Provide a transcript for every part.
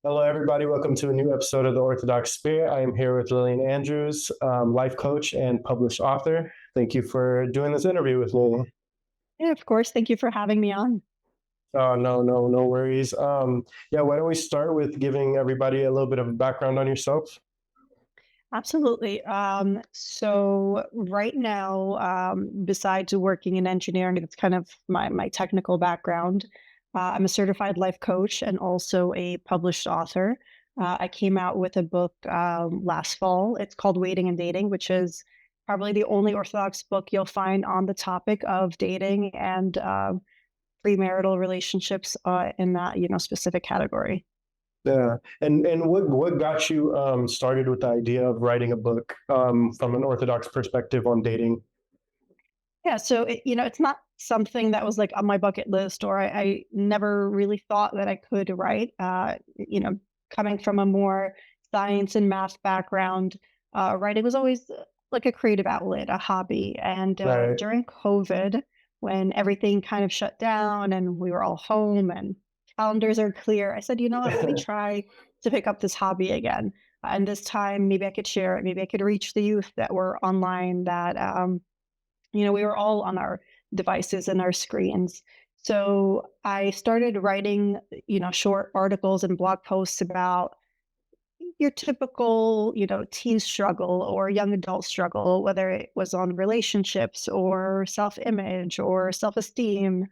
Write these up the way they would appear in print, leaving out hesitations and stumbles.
Hello, everybody. Welcome to a new episode of the Orthodox Spirit. I am here with Lilyan Andrews, life coach and published author. Thank you for doing this interview with me. Yeah, of course. Thank you for having me on. Oh, no worries. Yeah, why don't we start with giving everybody a little bit of a background on yourself? Absolutely. So right now, besides working in engineering, that's kind of my technical background. I'm a certified life coach and also a published author. I came out with a book last fall. It's called Waiting and Dating, which is probably the only Orthodox book you'll find on the topic of dating and premarital relationships in that specific category. Yeah, and what got you started with the idea of writing a book from an Orthodox perspective on dating? Yeah, so it's not something that was like on my bucket list, or I never really thought that I could write. Coming from a more science and math background, writing was always like a creative outlet, a hobby. And Right. during COVID, when everything kind of shut down and we were all home and calendars are clear, I said, you know what, let me try to pick up this hobby again. And this time, maybe I could share it. Maybe I could reach the youth that were online that we were all on our devices and our screens. So I started writing, short articles and blog posts about your typical, teen struggle or young adult struggle, whether it was on relationships or self-image or self-esteem.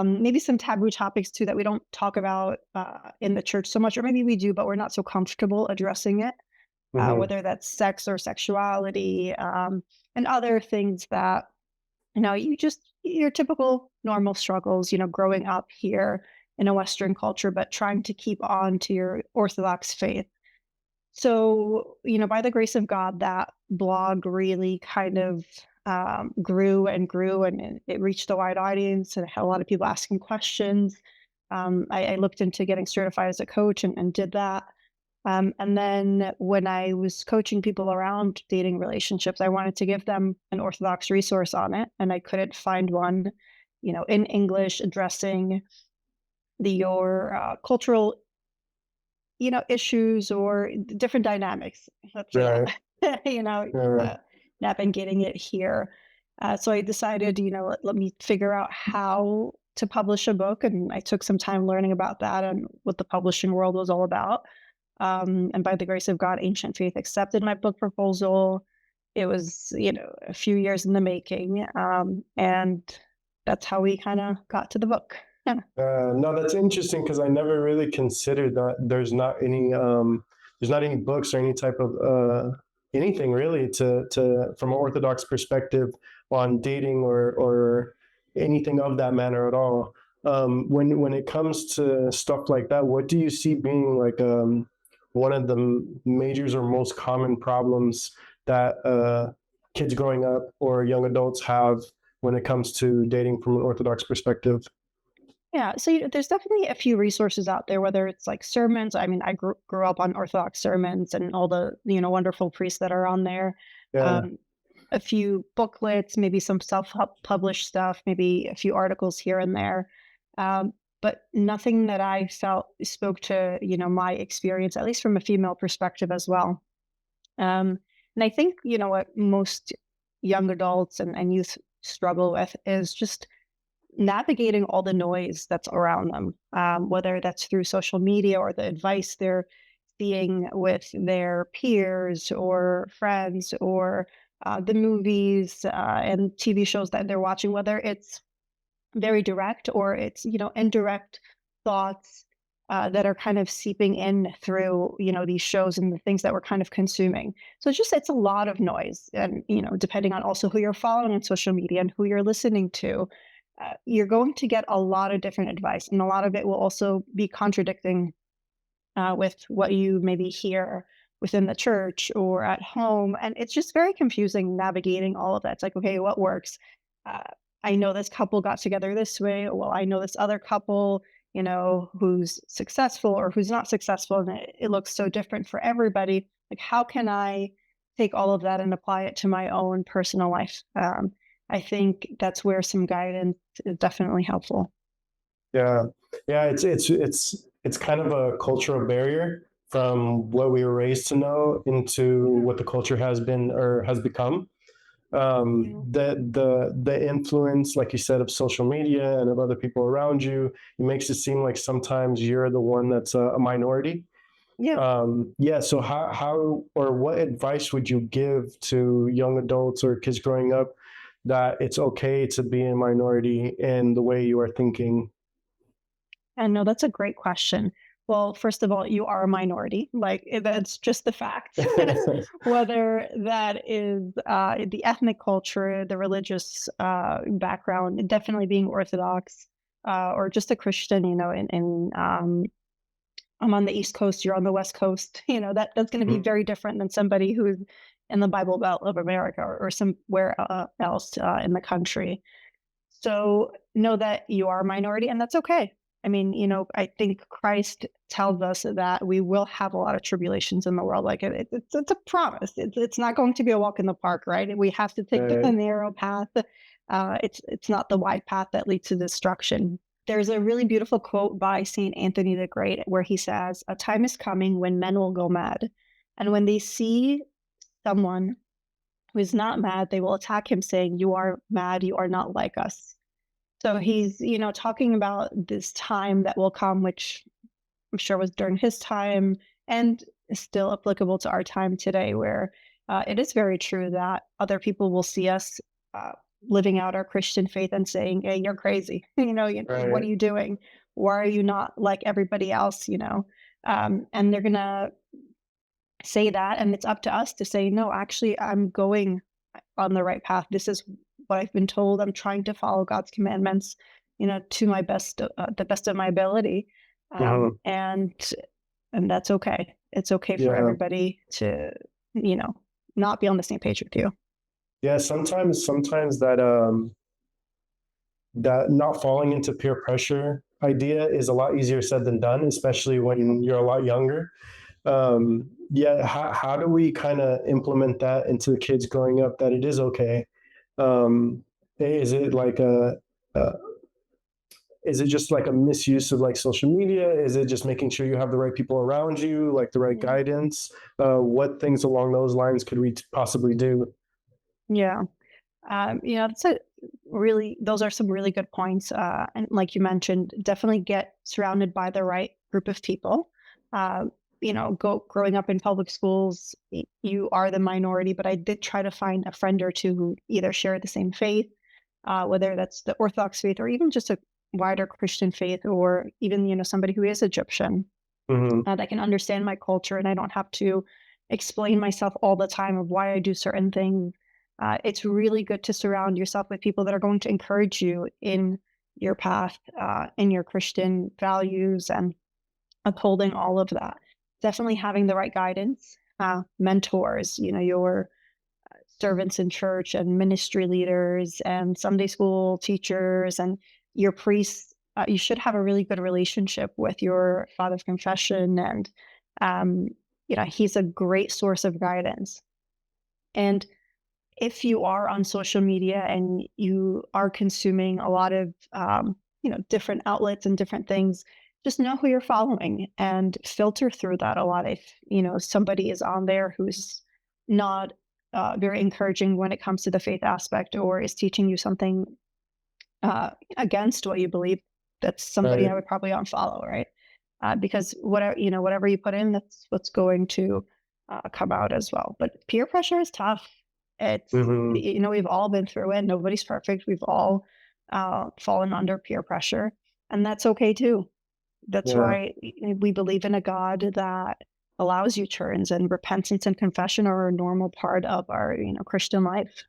Maybe some taboo topics too that we don't talk about in the church so much, or maybe we do, but we're not so comfortable addressing it. Hmm. Whether that's sex or sexuality, and other things that you just your typical normal struggles, growing up here in a Western culture, but trying to keep on to your Orthodox faith. So, by the grace of God, that blog really kind of grew and grew, and it reached a wide audience, and it had a lot of people asking questions. I looked into getting certified as a coach and did that. And then when I was coaching people around dating relationships, I wanted to give them an Orthodox resource on it, and I couldn't find one, in English addressing your cultural, issues or different dynamics. Let's say Right. that, Right. navigating it here. So I decided, let me figure out how to publish a book, and I took some time learning about that and what the publishing world was all about. And by the grace of God, Ancient Faith accepted my book proposal. It was, a few years in the making. And that's how we kind of got to the book. No, that's interesting because I never really considered that there's not any books or any type of anything really to from an Orthodox perspective on dating or anything of that manner at all. When it comes to stuff like that, what do you see being like one of the majors or most common problems that kids growing up or young adults have when it comes to dating from an Orthodox perspective? Yeah, so there's definitely a few resources out there, whether it's like sermons. I mean, I grew up on Orthodox sermons and all the wonderful priests that are on there. Yeah. Um, a few booklets, maybe some self-published stuff, maybe a few articles here and there, but nothing that I felt spoke to my experience, at least from a female perspective as well. And I think what most young adults and youth struggle with is just navigating all the noise that's around them, whether that's through social media or the advice they're seeing with their peers or friends or the movies and TV shows that they're watching, whether it's very direct or it's, indirect thoughts that are kind of seeping in through, these shows and the things that we're kind of consuming. So it's a lot of noise. And, depending on also who you're following on social media and who you're listening to, you're going to get a lot of different advice. And a lot of it will also be contradicting with what you maybe hear within the church or at home. And it's just very confusing navigating all of that. It's like, okay, what works? Uh, I know this couple got together this way. Well, I know this other couple, who's successful or who's not successful. And it looks so different for everybody. Like, how can I take all of that and apply it to my own personal life? I think that's where some guidance is definitely helpful. Yeah, yeah, it's it's kind of a cultural barrier from what we were raised to know into Yeah. what the culture has been or has become. Yeah. The influence, like you said, of social media and of other people around you, it makes it seem like sometimes you're the one that's a minority. Yeah. Yeah. So how or what advice would you give to young adults or kids growing up that it's okay to be a minority in the way you are thinking? And no, that's a great question. Well, first of all, you are a minority. That's just the fact. Whether that is the ethnic culture, the religious background, definitely being Orthodox, or just a Christian, I'm on the East Coast, you're on the West Coast, that's going to be Mhm. very different than somebody who's in the Bible Belt of America, or somewhere else in the country. So know that you are a minority, and that's okay. I mean, I think Christ tells us that we will have a lot of tribulations in the world. Like it's a promise. It's not going to be a walk in the park, right? We have to take the Right. narrow path. It's not the wide path that leads to destruction. There's a really beautiful quote by Saint Anthony the Great where he says, "A time is coming when men will go mad, and when they see someone who is not mad, they will attack him, saying, 'You are mad. You are not like us.'" So he's, talking about this time that will come, which I'm sure was during his time and is still applicable to our time today, where it is very true that other people will see us uh, living out our Christian faith and saying, "Hey, you're crazy. What are Right. you doing? Why are you not like everybody else?" And they're gonna say that, and it's up to us to say, "No, actually, I'm going on the right path. This is what I've been told. I'm trying to follow God's commandments, to the best of my ability." Mhm. And that's okay. It's okay for Yeah. everybody to, you know, not be on the same page with you. Yeah. Sometimes that not falling into peer pressure idea is a lot easier said than done, especially when you're a lot younger. Yeah, how do we kind of implement that into the kids growing up that it is okay? Um, is it like a is it just like a misuse of like social media? Is it just making sure you have the right people around you, like the right Yeah. guidance? What things along those lines could we possibly do? Yeah. That's a really, those are some really good points. And like you mentioned, definitely get surrounded by the right group of people. Uh, growing up in public schools, you are the minority, but I did try to find a friend or two who either share the same faith, whether that's the Orthodox faith or even just a wider Christian faith, or even, somebody who is Egyptian, Hmm. that can understand my culture, and I don't have to explain myself all the time of why I do certain things. It's really good to surround yourself with people that are going to encourage you in your path, in your Christian values, and upholding all of that. Definitely having the right guidance, mentors, your servants in church and ministry leaders and Sunday school teachers and your priests. You should have a really good relationship with your father of confession, and um, he's a great source of guidance. And if you are on social media and you are consuming a lot of different outlets and different things, just know who you're following and filter through that a lot. If somebody is on there who's not very encouraging when it comes to the faith aspect, or is teaching you something against what you believe, that's somebody I Right. would probably unfollow, right? Because whatever you put in, that's what's going to come out as well. But peer pressure is tough. Hmm. We've all been through it. Nobody's perfect. We've all fallen under peer pressure, and that's okay too. That's Yeah. why we believe in a God that allows you turns, and repentance and confession are a normal part of our Christian life.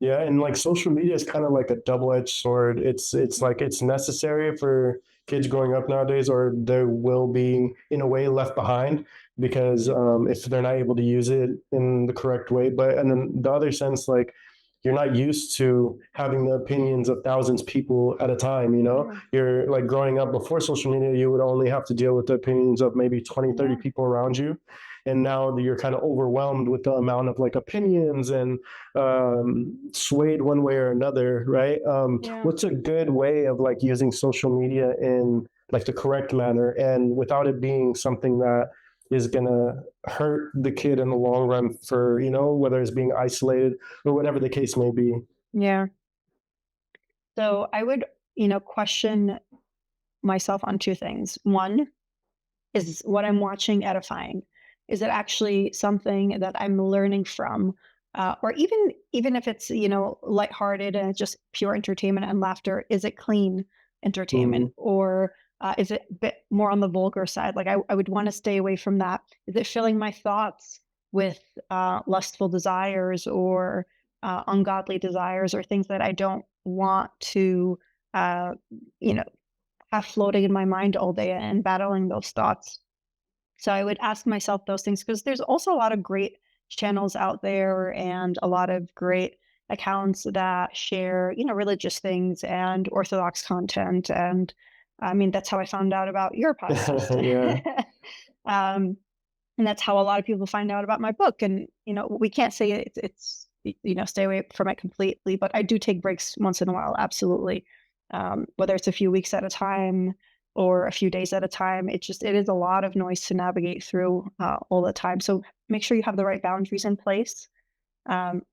Yeah, and like social media is kind of like a double-edged sword. It's like it's necessary for kids growing up nowadays, or they will be in a way left behind because if they're not able to use it in the correct way. But and then the other sense, like you're not used to having the opinions of thousands of people at a time. Yeah, You're like growing up before social media, you would only have to deal with the opinions of maybe 20, 30 yeah, people around you. And now you're kind of overwhelmed with the amount of like opinions and swayed one way or another, right? yeah. What's a good way of like using social media in like the correct manner, and without it being something that is going to hurt the kid in the long run for, whether it's being isolated or whatever the case may be. Yeah. So I would, question myself on two things. One, is what I'm watching edifying? Is it actually something that I'm learning from? Or even if it's lighthearted and just pure entertainment and laughter, is it clean entertainment, Mhm. or is it a bit more on the vulgar side? Like I would want to stay away from that. Is it filling my thoughts with lustful desires or ungodly desires or things that I don't want to uh, you know have floating in my mind all day and battling those thoughts? So I would ask myself those things because there's also a lot of great channels out there and a lot of great accounts that share, religious things and Orthodox content. And I mean, that's how I found out about your podcast. Yeah. um, and that's how a lot of people find out about my book. And, we can't say stay away from it completely, but I do take breaks once in a while. Absolutely. Whether it's a few weeks at a time or a few days at a time, it is a lot of noise to navigate through all the time. So make sure you have the right boundaries in place.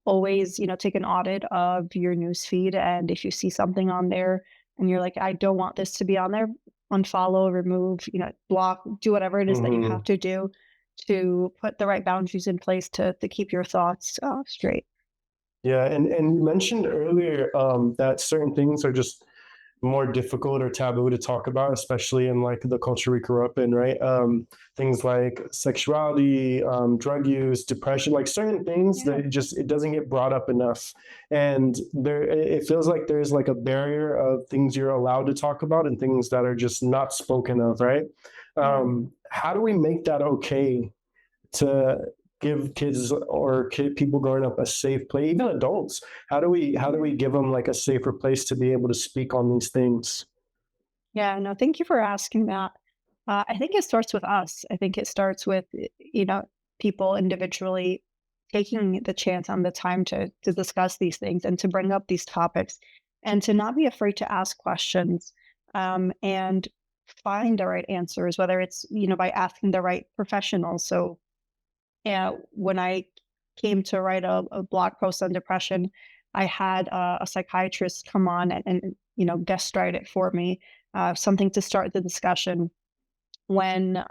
Always, take an audit of your news feed. And if you see something on there and you're like, I don't want this to be on there, unfollow, remove, block, do whatever it is that you have Hmm. to do to put the right boundaries in place to keep your thoughts straight. Yeah, and you mentioned earlier that certain things are just more difficult or taboo to talk about, especially in like the culture we grew up in, right? Things like sexuality, drug use, depression, like certain things that Yeah. it doesn't get brought up enough, and it feels like there's like a barrier of things you're allowed to talk about and things that are just not spoken of, right? Yeah. How do we make that okay to give kids or people growing up a safe place, even adults? How do we give them like a safer place to be able to speak on these things? Yeah, no, thank you for asking that. I think it starts with us. I think it starts with, people individually taking the chance and the time to discuss these things and to bring up these topics and to not be afraid to ask questions and find the right answers, whether it's, by asking the right professionals. So, yeah, when I came to write a blog post on depression, I had a psychiatrist come on and guest write it for me, something to start the discussion when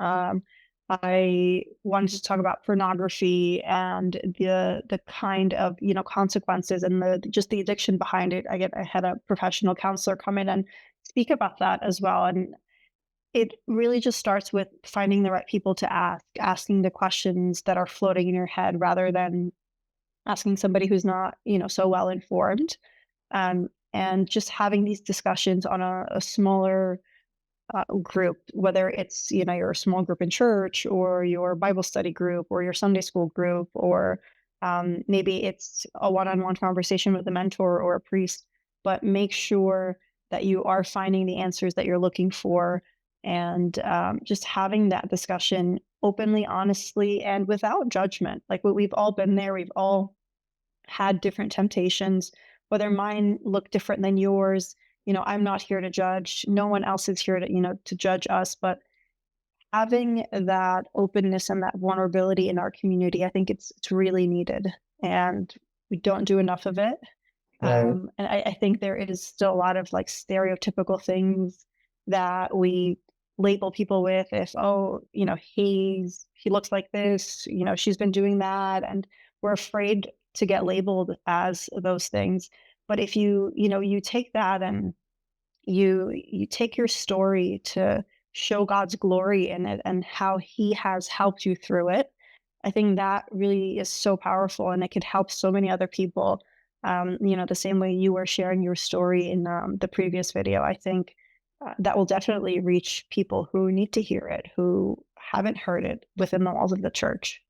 I wanted to talk about pornography and the kind of consequences and the just the addiction behind it. I had a professional counselor come in and speak about that as well, and it really just starts with finding the right people to ask, asking the questions that are floating in your head rather than asking somebody who's not, so well informed. And just having these discussions on a smaller group, whether it's, your small group in church or your Bible study group or your Sunday school group, or maybe it's a one-on-one conversation with a mentor or a priest, but make sure that you are finding the answers that you're looking for and just having that discussion openly, honestly, and without judgment. Like we've all been there. We've all had different temptations, whether mine look different than yours. I'm not here to judge. No one else is here to judge us. But having that openness and that vulnerability in our community, I think it's really needed, and we don't do enough of it. Right. And I think there is still a lot of like stereotypical things that we label people with. If, oh, he looks like this, she's been doing that, and we're afraid to get labeled as those things. But if you take that and you take your story to show God's glory in it and how he has helped you through it, I think that really is so powerful and it could help so many other people. The same way you were sharing your story in the previous video, I think that will definitely reach people who need to hear it, who haven't heard it within the walls of the church.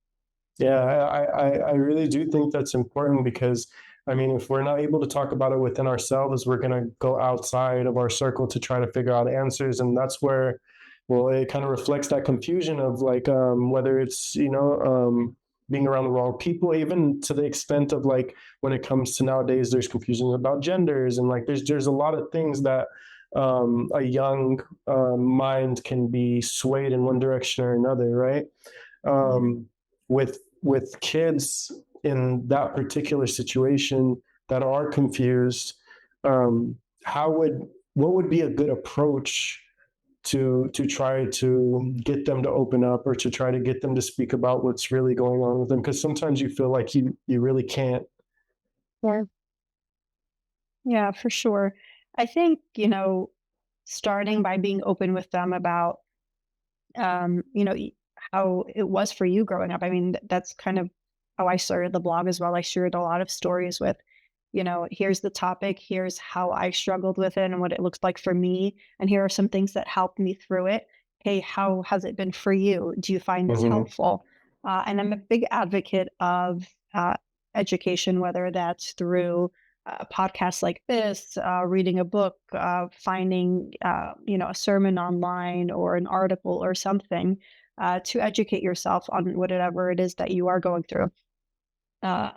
Yeah, I really do think that's important because, I mean, if we're not able to talk about it within ourselves, we're going to go outside of our circle to try to figure out answers. And that's where, well, it kind of reflects that confusion of like, whether it's, being around the wrong people, even to the extent of like when it comes to nowadays, there's confusion about genders and like there's a lot of things that a young mind can be swayed in one direction or another, right? Yeah. um, with kids in that particular situation that are confused, how would what would be a good approach to try to get them to open up, or to try to get them to speak about what's really going on with them? Because sometimes you feel like you really can't. Yeah. Yeah, for sure. I think, starting by being open with them about, how it was for you growing up. I mean, that's kind of how I started the blog as well. I shared a lot of stories with, here's the topic, here's how I struggled with it and what it looks like for me. And here are some things that helped me through it. Hey, how has it been for you? Do you find this Hmm. helpful? And I'm a big advocate of education, whether that's through podcasts like this, reading a book, finding a sermon online or an article or something to educate yourself on whatever it is that you are going through. Uh,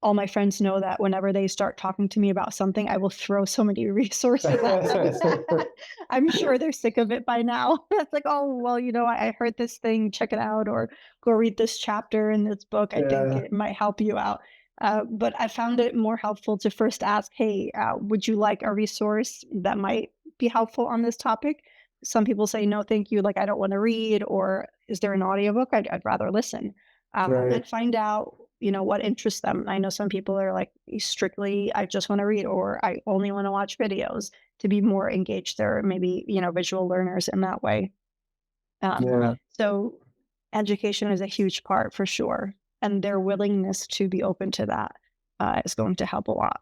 all my friends know that whenever they start talking to me about something, I will throw so many resources at them. I'm sure they're sick of it by now. It's like, oh, well, I heard this thing, check it out, or go read this chapter in this book. I think Yeah, it might help you out. But I found it more helpful to first ask, hey, would you like a resource that might be helpful on this topic? Some people say, no, thank you. Like, I don't want to read, or is there an audiobook? I'd rather listen. right. And find out what interests them. I know some people are like strictly, I just want to read, or I only want to watch videos to be more engaged. They're maybe, visual learners in that way. Um, Yeah. so education is a huge part for sure. And their willingness to be open to that is going to help a lot.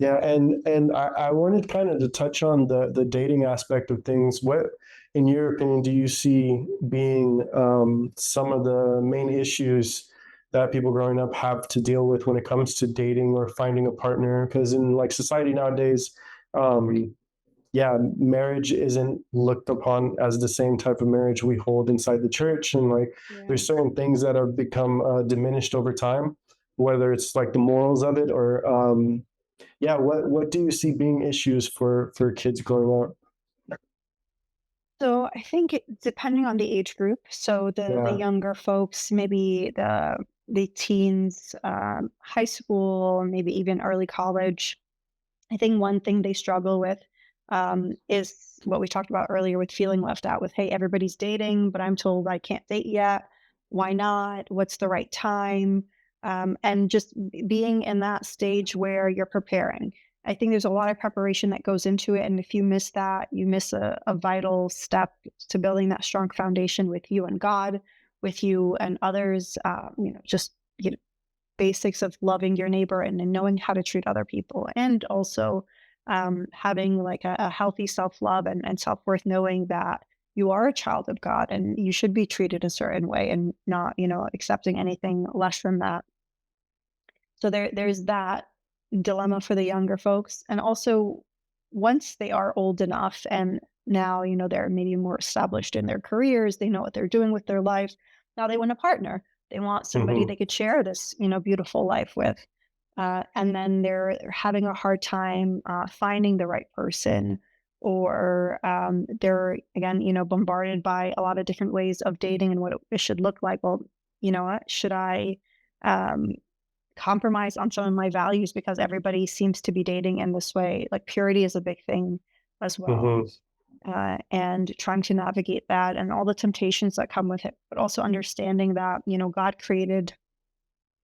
Yeah, and I wanted kind of to touch on the dating aspect of things. What, in your opinion, do you see being some of the main issues that people growing up have to deal with when it comes to dating or finding a partner? Because in like society nowadays, yeah, marriage isn't looked upon as the same type of marriage we hold inside the church, and like Yeah. there's certain things that have become diminished over time, whether it's like the morals of it, or yeah, what do you see being issues for kids growing up? So I think depending on the age group, so the Yeah. younger folks, maybe the teens, high school, maybe even early college, I think one thing they struggle with is what we talked about earlier with feeling left out with, hey, everybody's dating, but I'm told I can't date yet. Why not? What's the right time? And just being in that stage where you're preparing. I think there's a lot of preparation that goes into it. And if you miss that, you miss a vital step to building that strong foundation with you and God, with you and others, just basics of loving your neighbor and knowing how to treat other people, and also having like a healthy self-love and self-worth, knowing that you are a child of God and you should be treated a certain way and not accepting anything less than that. So there's that dilemma for the younger folks. And also, once they are old enough and now, they're maybe more established in their careers, they know what they're doing with their life. Now they want a partner. They want somebody Hmm. they could share this, beautiful life with. And then they're having a hard time finding the right person, or they're again, bombarded by a lot of different ways of dating and what it should look like. Well, what should I um, compromise on some of my values because everybody seems to be dating in this way? Like purity is a big thing as well. Hmm. And trying to navigate that and all the temptations that come with it, but also understanding that, God created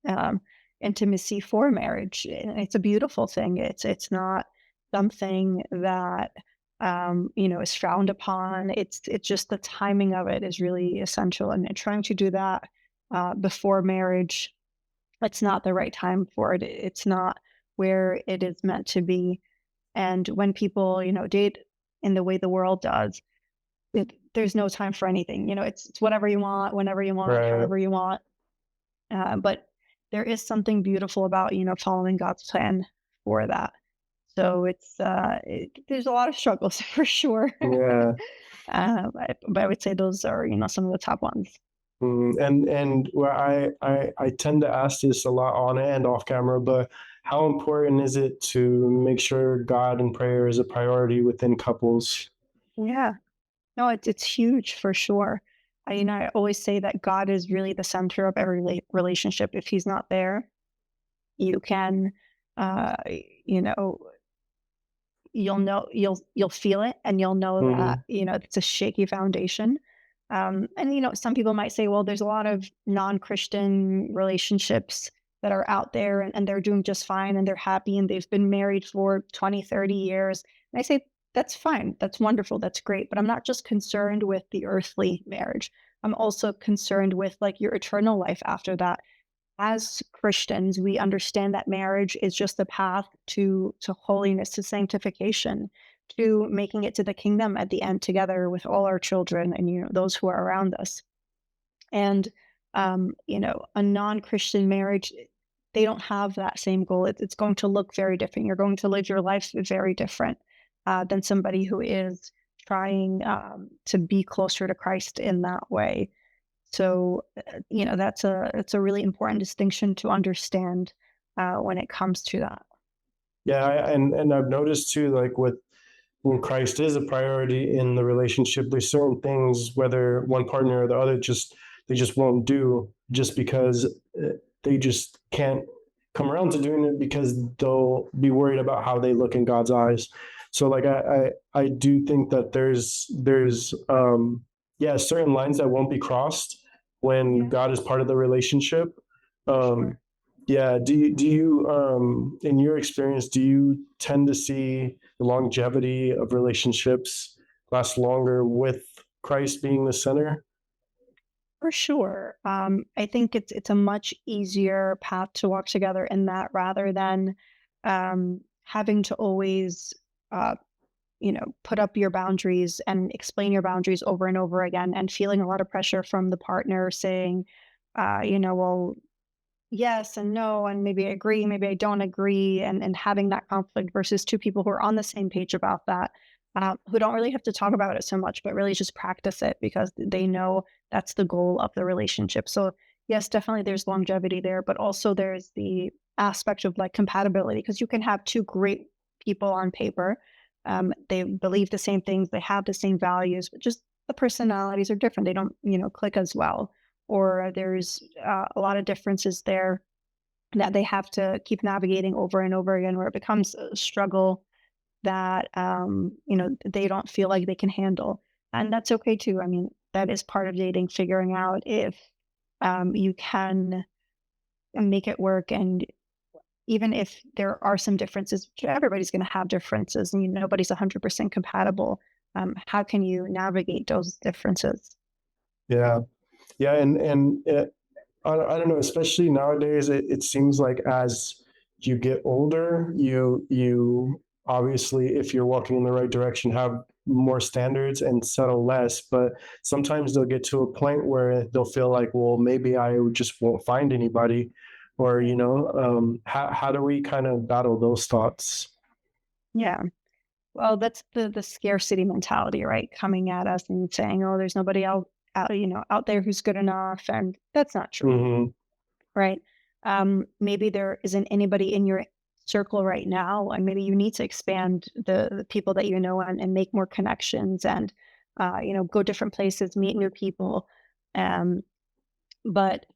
um, intimacy for marriage. And it's a beautiful thing. It's not something that is frowned upon. It's just the timing of it is really essential, and trying to do that before marriage, it's not the right time for it. It's not where it is meant to be. And when people, date in the way the world does, there's no time for anything. It's whatever you want, whenever you want, Right. however you want. But there is something beautiful about, following God's plan for that. So there's a lot of struggles for sure. Yeah. But I would say those are, some of the top ones. And where I tend to ask this a lot on and off camera, but how important is it to make sure God and prayer is a priority within couples? Yeah. No, it's huge for sure. I always say that God is really the center of every relationship. If he's not there, you can, uh, you know, you'll feel it, and you'll know that Hmm. it's a shaky foundation. And some people might say, well, there's a lot of non-Christian relationships that are out there, and they're doing just fine, and they're happy, and they've been married for 20, 30 years. And I say, that's fine, that's wonderful, that's great, but I'm not just concerned with the earthly marriage. I'm also concerned with like your eternal life after that. As Christians, we understand that marriage is just the path to holiness, to sanctification, to making it to the kingdom at the end together with all our children and those who are around us. And a non-Christian marriage, they don't have that same goal. It's going to look very different. You're going to live your life very different than somebody who is trying to be closer to Christ in that way. So, it's a really important distinction to understand, when it comes to that. Yeah, and I've noticed too, like with when Christ is a priority in the relationship, there's certain things whether one partner or the other they just won't do just because they just can't come around to doing it because they'll be worried about how they look in God's eyes. So like I do think that there's yeah, certain lines that won't be crossed when Yeah, God is part of the relationship. for Um, sure. yeah, do you in your experience, do you tend to see the longevity of relationships last longer with Christ being the center? For sure. I think it's a much easier path to walk together in that rather than having to always uh, put up your boundaries and explain your boundaries over and over again and feeling a lot of pressure from the partner saying, well, yes and no, and maybe I agree, maybe I don't agree, and having that conflict versus two people who are on the same page about that, who don't really have to talk about it so much, but really just practice it because they know that's the goal of the relationship. So yes, definitely there's longevity there, but also there's the aspect of like compatibility because you can have two great people on paper. They believe the same things, they have the same values, but just the personalities are different. They don't, click as well, or there's a lot of differences there that they have to keep navigating over and over again, where it becomes a struggle that they don't feel like they can handle, and that's okay too. I mean, that is part of dating, figuring out if you can make it work, and even if there are some differences, everybody's going to have differences, and nobody's 100% compatible. How can you navigate those differences? Yeah, yeah, I don't know, especially nowadays, it seems like as you get older, you obviously, if you're walking in the right direction, have more standards and settle less. But sometimes they'll get to a point where they'll feel like, well, maybe I just won't find anybody, or how do we kind of battle those thoughts? Yeah. Well, that's the scarcity mentality, right? Coming at us and saying, "Oh, there's nobody out there who's good enough," and that's not true, Hmm. right? Maybe there isn't anybody in your circle right now, and maybe you need to expand the people that you know and make more connections and go different places, meet new people. Um, but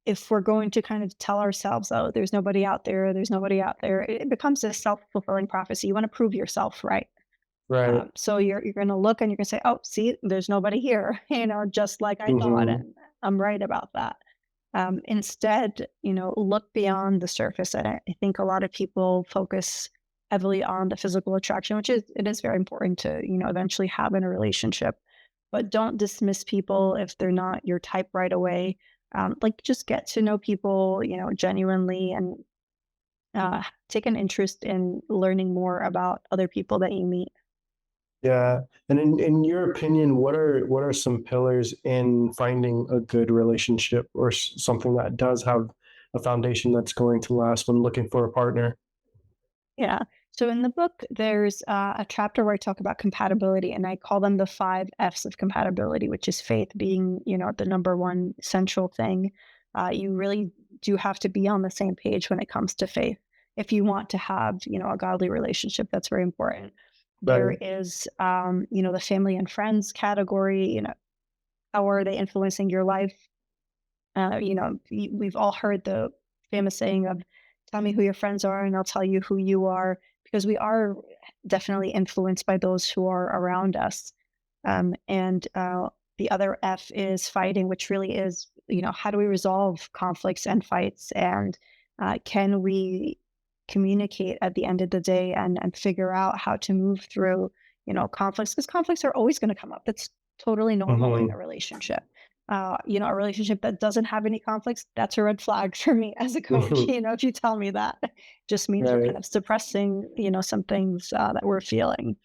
if we're going to kind of tell ourselves, "Oh, there's nobody out there," it becomes a self-fulfilling prophecy. You want to prove yourself, right? Right. So you're gonna look and you're gonna say, "Oh, see, there's nobody here," just like I thought, Hmm. and I'm right about that. Instead, look beyond the surface. And I think a lot of people focus heavily on the physical attraction, which it is very important to, eventually have in a relationship. But don't dismiss people if they're not your type right away. Like just get to know people, genuinely, and take an interest in learning more about other people that you meet. Yeah. And in your opinion, what are some pillars in finding a good relationship or something that does have a foundation that's going to last when looking for a partner? Yeah. So in the book, there's a chapter where I talk about compatibility, and I call them the 5 F's of compatibility, which is faith being, the number one central thing. You really do have to be on the same page when it comes to faith. if you want to have, a godly relationship, that's very important. There Right. is, the family and friends category. How are they influencing your life? We've all heard the famous saying of, tell me who your friends are and I'll tell you who you are, because we are definitely influenced by those who are around us. And the other F is fighting, which really is, how do we resolve conflicts and fights? And can we communicate at the end of the day and figure out how to move through, conflicts? Because conflicts are always going to come up. That's totally normal in Hmm. a relationship. A relationship that doesn't have any conflicts, that's a red flag for me as a coach. If you tell me that, just means we're Right. kind of suppressing, some things that we're feeling.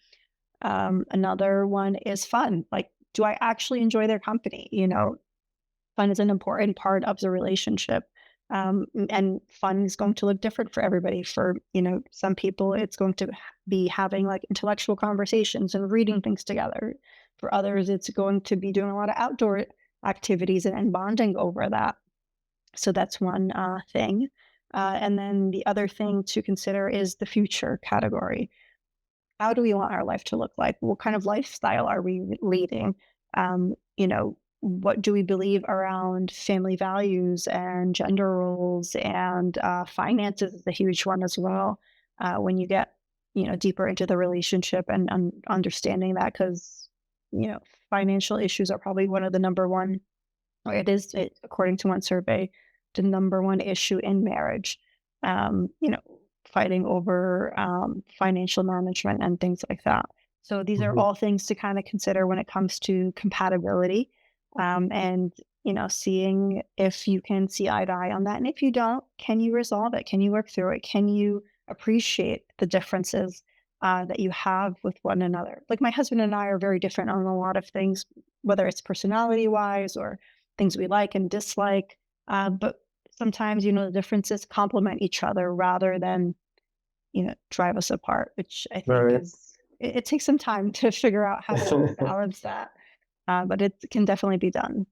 Another one is fun. Like, do I actually enjoy their company? Fun is an important part of the relationship. And fun is going to look different for everybody. For, some people, it's going to be having like intellectual conversations and reading things together. For others, it's going to be doing a lot of outdoor activities and bonding over that. So that's one thing. And then the other thing to consider is the future category. How do we want our life to look like? What kind of lifestyle are we leading? What do we believe around family values and gender roles, and finances is a huge one as well. When you get, deeper into the relationship and understanding that, because, you know, financial issues are probably one of the number one, or according to one survey, the number one issue in marriage. You know, fighting over financial management and things like that. So these are Hmm. all things to kind of consider when it comes to compatibility, and seeing if you can see eye to eye on that, and if you don't, can you resolve it? Can you work through it? Can you appreciate the differences that you have with one another? Like my husband and I are very different on a lot of things, whether it's personality wise or things we like and dislike. But sometimes, the differences complement each other rather than, drive us apart, which I think Right. it takes some time to figure out how to balance that. But it can definitely be done.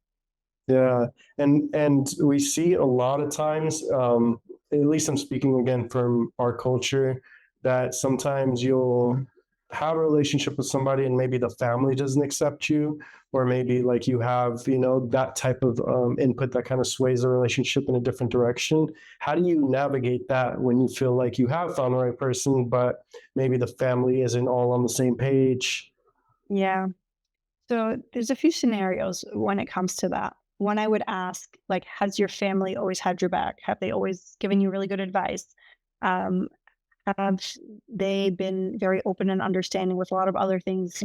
Yeah, and we see a lot of times, at least I'm speaking again from our culture, that sometimes you'll have a relationship with somebody and maybe the family doesn't accept you, or maybe like you have, that type of input that kind of sways the relationship in a different direction. How do you navigate that when you feel like you have found the right person, but maybe the family isn't all on the same page? Yeah. So there's a few scenarios when it comes to that. One, I would ask, like, has your family always had your back? Have they always given you really good advice? Um, have they been very open and understanding with a lot of other things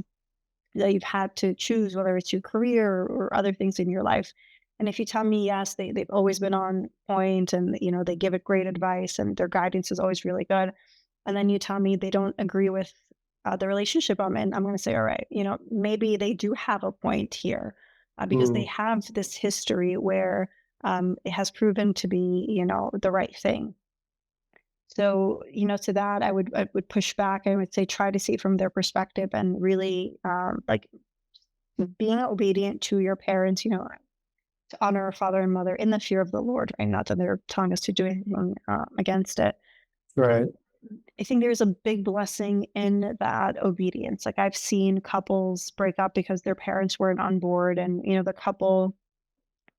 that you've had to choose, whether it's your career or other things in your life? And if you tell me yes, they've always been on point, and they give it great advice and their guidance is always really good. And then you tell me they don't agree with the relationship I'm in, I'm going to say, all right, maybe they do have a point here, because they Mm, have this history where it has proven to be, the right thing. So, to that, I would push back. I would say try to see it from their perspective and really, like, being obedient to your parents, to honor our father and mother in the fear of the Lord, right? Not that they're telling us to do anything against it. right. I think there's a big blessing in that obedience. Like I've seen couples break up because their parents weren't on board, and the couple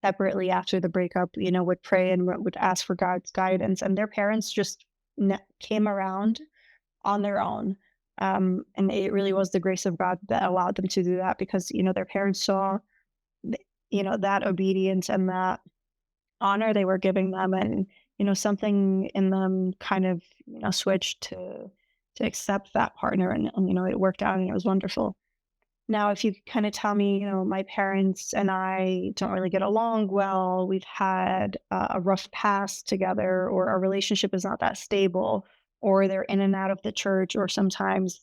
separately after the breakup, would pray and would ask for God's guidance, and their parents just came around on their own. And it really was the grace of God that allowed them to do that, because their parents saw, that obedience and that honor they were giving them, and something in them kind of switched to accept that partner, and it worked out and it was wonderful. Now if you kind of tell me, my parents and I don't really get along well, we've had a rough past together, or our relationship is not that stable, or they're in and out of the church, or sometimes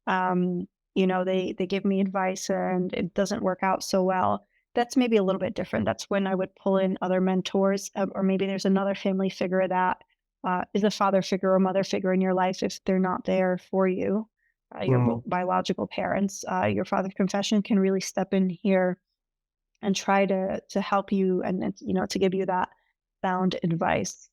um they give me advice and it doesn't work out so well, that's maybe a little bit different. That's when I would pull in other mentors, or maybe there's another family figure that is a father figure or mother figure in your life if they're not there for you, your Mm, biological parents. Your father of confession can really step in here and try to help you, and to give you that sound advice.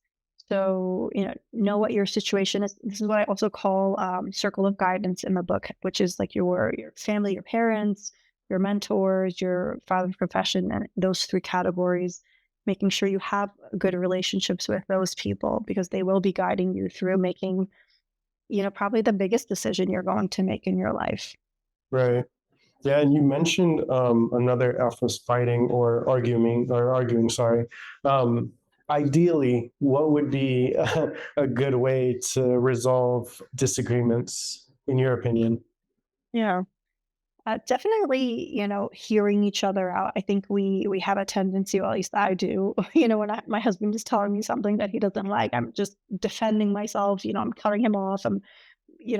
So, know what your situation is. This is what I also call circle of guidance in the book, which is like your family, your parents, your mentors, your father of profession, and those three categories. Making sure you have good relationships with those people because they will be guiding you through making, probably the biggest decision you're going to make in your life. Right. Yeah, and you mentioned another F was fighting or arguing. Sorry. Um, Ideally, what would be a good way to resolve disagreements, in your opinion? Yeah. Definitely, hearing each other out. I think we have a tendency, or at least I do, when my husband is telling me something that he doesn't like, I'm just defending myself. I'm cutting him off. I'm,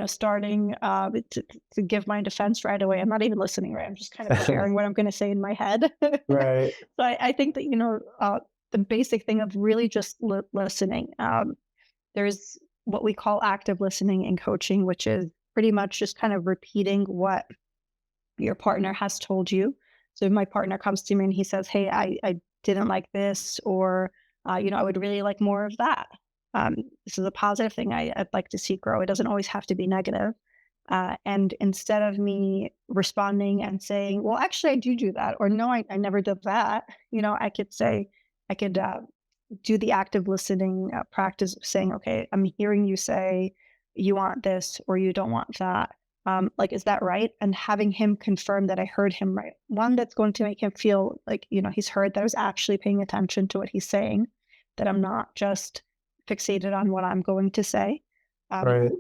starting to give my defense right away. I'm not even listening, right? I'm just kind of preparing what I'm going to say in my head. Right. So I think that, the basic thing of really just listening. There's what we call active listening in coaching, which is pretty much just kind of repeating what your partner has told you. So if my partner comes to me and he says, "Hey, I didn't like this," or I would really like more of that. This is a positive thing I'd like to see grow. It doesn't always have to be negative. And instead of me responding and saying, "Well, actually, I do that," or "No, I never did that," I could say, I could do the active listening practice of saying, "Okay, I'm hearing you say you want this or you don't want that. Like, is that right?" And having him confirm that I heard him right. One, that's going to make him feel like, he's heard that I was actually paying attention to what he's saying, that I'm not just fixated on what I'm going to say. Um, Right.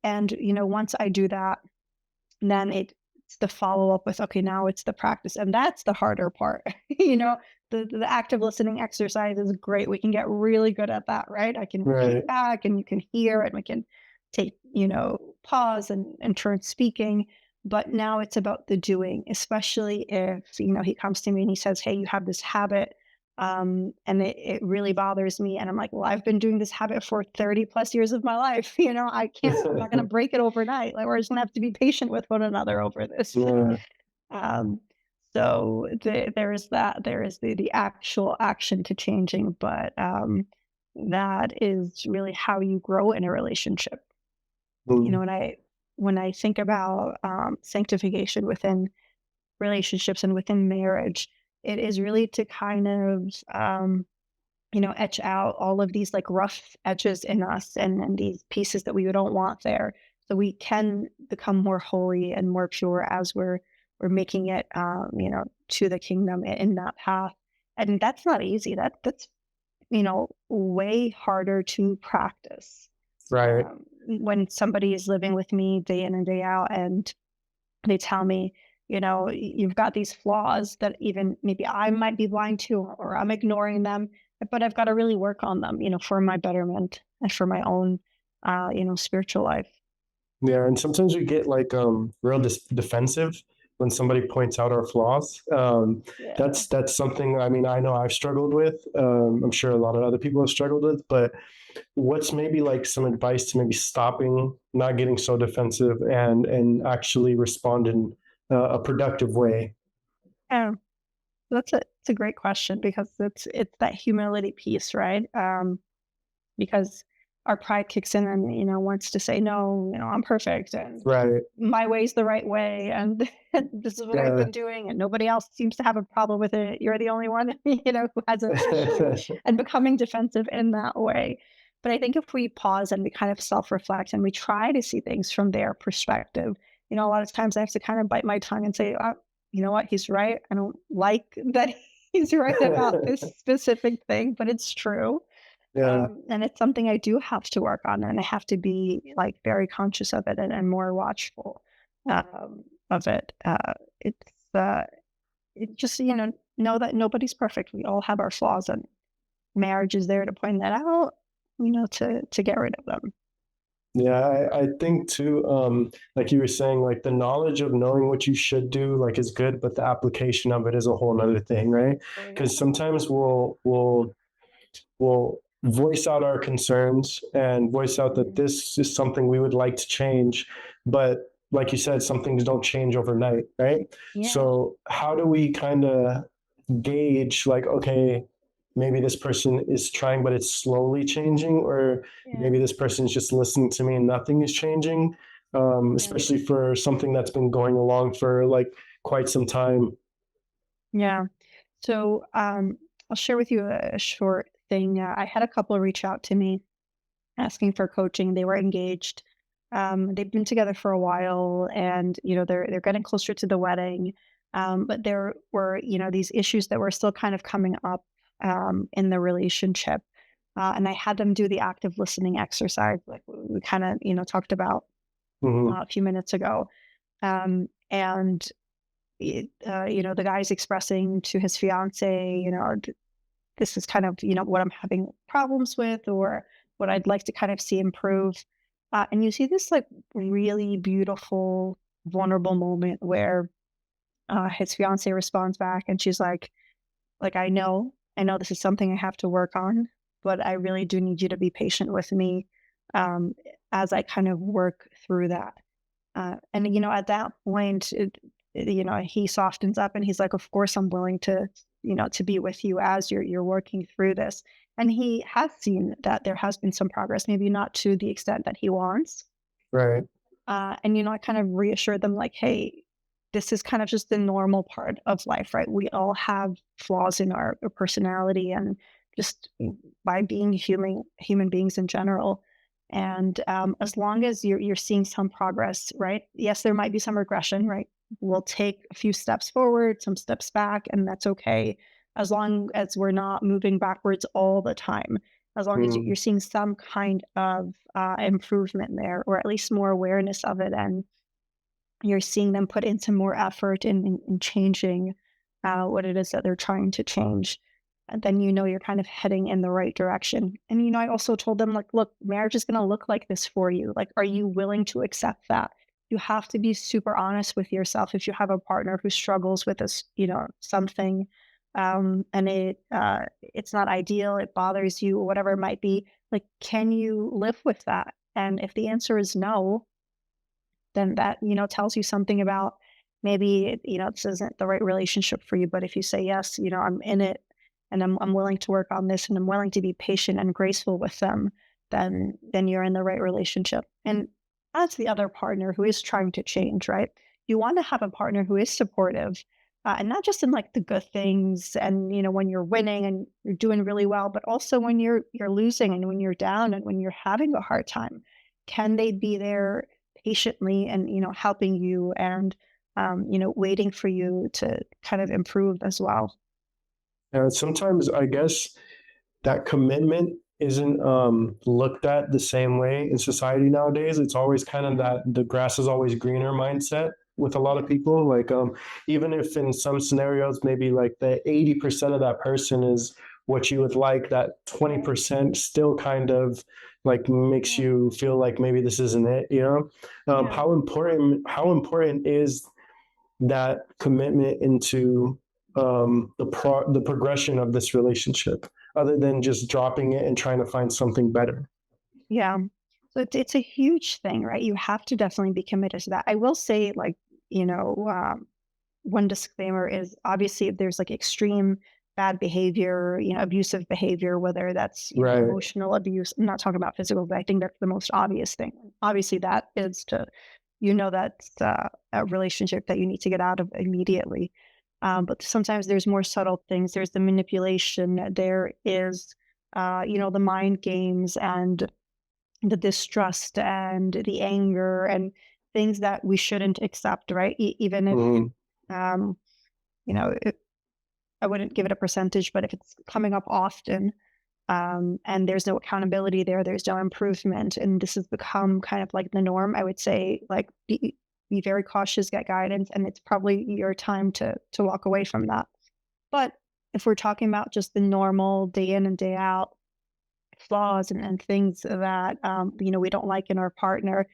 and, once I do that, then it's the follow-up with, okay, now it's the practice, and that's the harder part. The active listening exercise is great. We can get really good at that, right? I can repeat Right. back and you can hear and we can take, pause and turn speaking. But now it's about the doing, especially if, he comes to me and he says, "Hey, you have this habit, and it really bothers me." And I'm like, "Well, I've been doing this habit for 30 plus years of my life. I'm not going to break it overnight. Like, we're just going to have to be patient with one another over this." Yeah. um, so there is that. There is the actual action to changing, but that is really how you grow in a relationship. You know, Mm. when I think about sanctification within relationships and within marriage, it is really to kind of etch out all of these like rough edges in us and these pieces that we don't want there. So we can become more holy and more pure as we're making it, to the kingdom in that path. And that's not easy. That's way harder to practice. Right. When somebody is living with me day in and day out, and they tell me, you've got these flaws that even maybe I might be blind to, or I'm ignoring them, but I've got to really work on them, for my betterment and for my own, spiritual life. Yeah, and sometimes we get like real defensive when somebody points out our flaws. Yeah. That's something, I mean, I know I've struggled with. I'm sure a lot of other people have struggled with, but what's maybe like some advice to maybe stopping, not getting so defensive, and actually respond in a productive way? Yeah. It's a great question because it's that humility piece, right? Because our pride kicks in and wants to say, "No, I'm perfect and Right. my way's the right way, and this is what I've Yeah. been doing, and nobody else seems to have a problem with it. You're the only one, who has an issue," and becoming defensive in that way. But I think if we pause and we kind of self-reflect and we try to see things from their perspective, a lot of times I have to kind of bite my tongue and say, "You know what? He's right. I don't like that he's right about this specific thing, but it's true." Yeah. And it's something I do have to work on, and I have to be like very conscious of it and more watchful of it. It's it just know that nobody's perfect. We all have our flaws, and marriage is there to point that out. To get rid of them. Yeah, I think too, like you were saying, like the knowledge of knowing what you should do, like is good, but the application of it is a whole nother thing, right? Oh Because yeah. sometimes we'll voice out our concerns and voice out that Mhm. this is something we would like to change, but like you said, some things don't change overnight, right? Yeah. So how do we kind of gauge, like, okay, maybe this person is trying, but it's slowly changing, or Yeah. maybe this person is just listening to me and nothing is changing. Yeah. Especially for something that's been going along for like quite some time. Yeah. So I'll share with you a short thing. I had a couple reach out to me asking for coaching. They were engaged. They've been together for a while, and they're getting closer to the wedding. But there were these issues that were still kind of coming up in the relationship, and I had them do the active listening exercise, like we kind of talked about Hmm. a few minutes ago. And the guy's expressing to his fiance, this is kind of, what I'm having problems with, or what I'd like to kind of see improve. And you see this like really beautiful, vulnerable moment where his fiance responds back and she's like, I know this is something I have to work on, but I really do need you to be patient with me um, as I kind of work through that. And at that point, he softens up and he's like, "Of course, I'm willing to be with you as you're working through this." And he has seen that there has been some progress, maybe not to the extent that he wants. Right. And I kind of reassured them like, "Hey, this is kind of just the normal part of life, right? We all have flaws in our personality and just by being human beings in general." And as long as you're seeing some progress, right? Yes, there might be some regression, right? We'll take a few steps forward, some steps back, and that's okay. As long as we're not moving backwards all the time, as long as Mm. you're seeing some kind of improvement there, or at least more awareness of it, and you're seeing them put into more effort in changing what it is that they're trying to change, and then you're kind of heading in the right direction. And I also told them like, look, marriage is going to look like this for you. Like, are you willing to accept that? You have to be super honest with yourself if you have a partner who struggles with this, something, and it's not ideal, it bothers you, or whatever it might be. Like, can you live with that? And if the answer is no, then that, tells you something about maybe, this isn't the right relationship for you. But if you say, yes, I'm in it and I'm willing to work on this and I'm willing to be patient and graceful with them, then you're in the right relationship. And that's the other partner who is trying to change, right? You want to have a partner who is supportive, and not just in like the good things and when you're winning and you're doing really well, but also when you're losing and when you're down and when you're having a hard time. Can they be there patiently and helping you and waiting for you to kind of improve as well? Sometimes I guess that commitment isn't looked at the same way in society nowadays. It's always kind of Yeah. that the grass is always greener mindset with a lot of Yeah. people. Like even if in some scenarios maybe like the 80% of that person is what you would like, that Right. 20% still kind of like makes Yeah. you feel like maybe this isn't it, you know? Yeah. How important is that commitment into the progression of this relationship, other than just dropping it and trying to find something better. Yeah. So it's a huge thing, right? You have to definitely be committed to that. I will say, like, you know, um, one disclaimer is obviously if there's like extreme bad behavior, abusive behavior, whether that's, Right. emotional abuse. I'm not talking about physical, but I think that's the most obvious thing. Obviously, that is that's a relationship that you need to get out of immediately. But sometimes there's more subtle things. There's the manipulation. There is, the mind games and the distrust and the anger and things that we shouldn't accept, right? Even if, Mhm. um, I wouldn't give it a percentage, but if it's coming up often, and there's no accountability there, there's no improvement, and this has become kind of like the norm, I would say, like, be very cautious, get guidance, and it's probably your time to walk away from that. But if we're talking about just the normal day in and day out flaws and things that we don't like in our partner,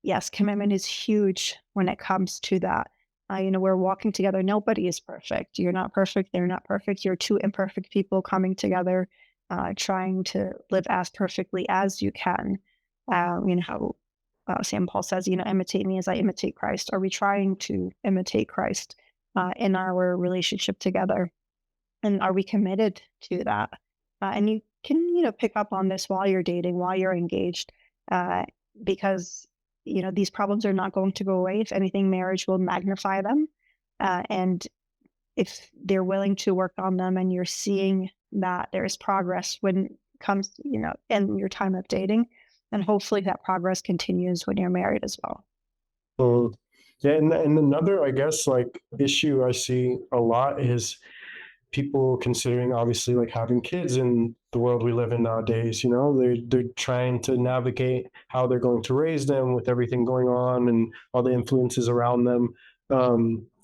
yes, commitment is huge when it comes to that. We're walking together. Nobody is perfect. You're not perfect. They're not perfect. You're two imperfect people coming together, trying to live as perfectly as you can. How St. Paul says, imitate me as I imitate Christ. Are we trying to imitate Christ in our relationship together? And are we committed to that? And you can, pick up on this while you're dating, while you're engaged, uh, because, these problems are not going to go away. If anything, marriage will magnify them. And if they're willing to work on them and you're seeing that there is progress when it comes, in your time of dating, then hopefully that progress continues when you're married as well. Mm. Yeah, and another, I guess, like issue I see a lot is people considering obviously like having kids in the world we live in nowadays. They're trying to navigate how they're going to raise them with everything going on and all the influences around them.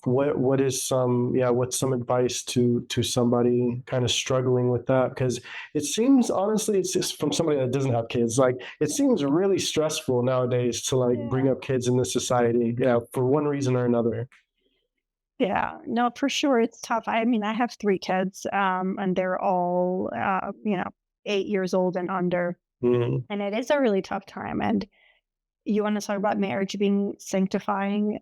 What is some, yeah, what's some advice to somebody kind of struggling with that? Because it seems, honestly, it's just from somebody that doesn't have kids, like it seems really stressful nowadays to like bring Yeah. up kids in this society, yeah, for one reason or another. Yeah, no, for sure, it's tough. I mean, I have 3 kids, and they're all, 8 years old and under, Mhm. and it is a really tough time, and you wanna talk about marriage being sanctifying,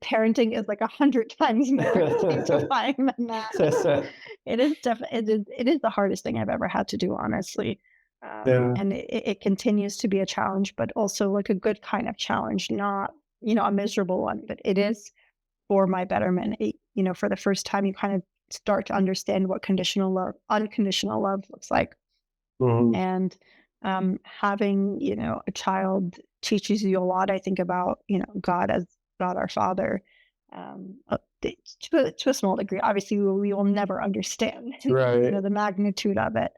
parenting is like 100 times more sanctifying than that. It is the hardest thing I've ever had to do, honestly, Yeah. and it continues to be a challenge, but also, like, a good kind of challenge, not, a miserable one, but it is for my betterment. For the first time, you kind of start to understand what unconditional love looks like. Mhm. And having, a child teaches you a lot, I think, about, God as God our Father. To a small degree, obviously, we will never understand, Right. the magnitude of it.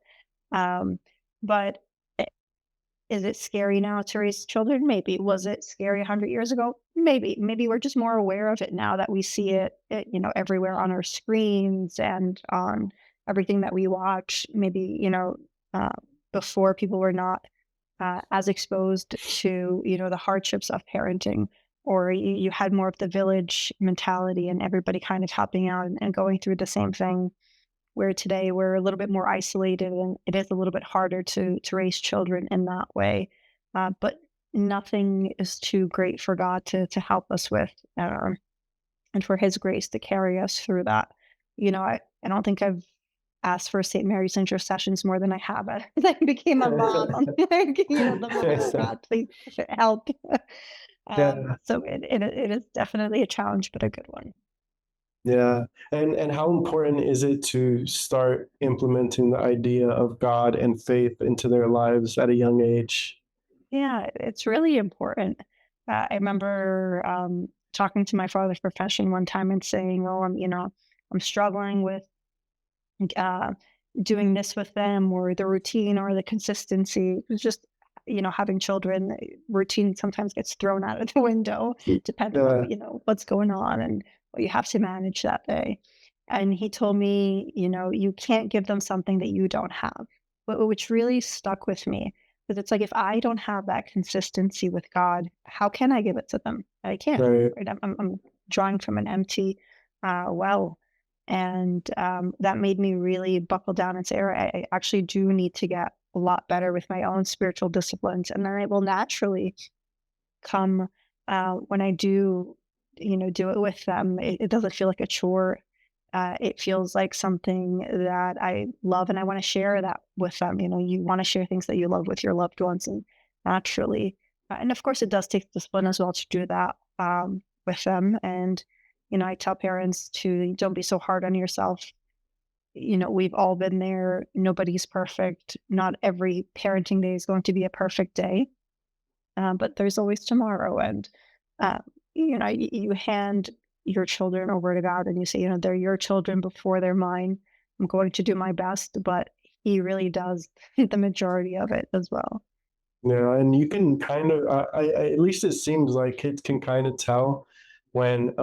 Um, but is it scary now to raise children? Maybe. Was it scary 100 years ago? Maybe. Maybe we're just more aware of it now that we see it, everywhere on our screens and on everything that we watch. Maybe, uh, before people were not as exposed to, the hardships of parenting, or you had more of the village mentality and everybody kind of helping out and going through the same thing, where today we're a little bit more isolated and it is a little bit harder to raise children in that way. But nothing is too great for God to help us with, and for His grace to carry us through that. I don't think I've asked for St. Mary's intercessions more than I have as I became a mom. I'm like, the Mother of God, please help. Yeah, So it is definitely a challenge, but a good one. yeah. And how important is it to start implementing the idea of God and faith into their lives at a young age? Yeah, it's really important. I remember talking to my father's profession one time and saying, "Oh, I'm struggling with uh, doing this with them, or the routine, or the consistency." It was just, having children, routine sometimes gets thrown out of the window, depending on Yeah, what's going on and what you have to manage that day. And he told me, you can't give them something that you don't have, which really stuck with me, because it's like, if I don't have that consistency with God, how can I give it to them? I can't. right. Right? I'm drawing from an empty well. And that made me really buckle down and say, all right, I actually do need to get a lot better with my own spiritual disciplines. And then it will naturally come when I do, do it with them. It doesn't feel like a chore. It feels like something that I love, and I want to share that with them. You want to share things that you love with your loved ones, and naturally, and of course, it does take discipline as well to do that with them. And I tell parents to don't be so hard on yourself. We've all been there. Nobody's perfect. Not every parenting day is going to be a perfect day, but there's always tomorrow. And uh, you hand your children over to God and you say, they're your children before they're mine. I'm going to do my best, but He really does the majority of it as well. Yeah, and you can kind of, at least it seems like kids can kind of tell when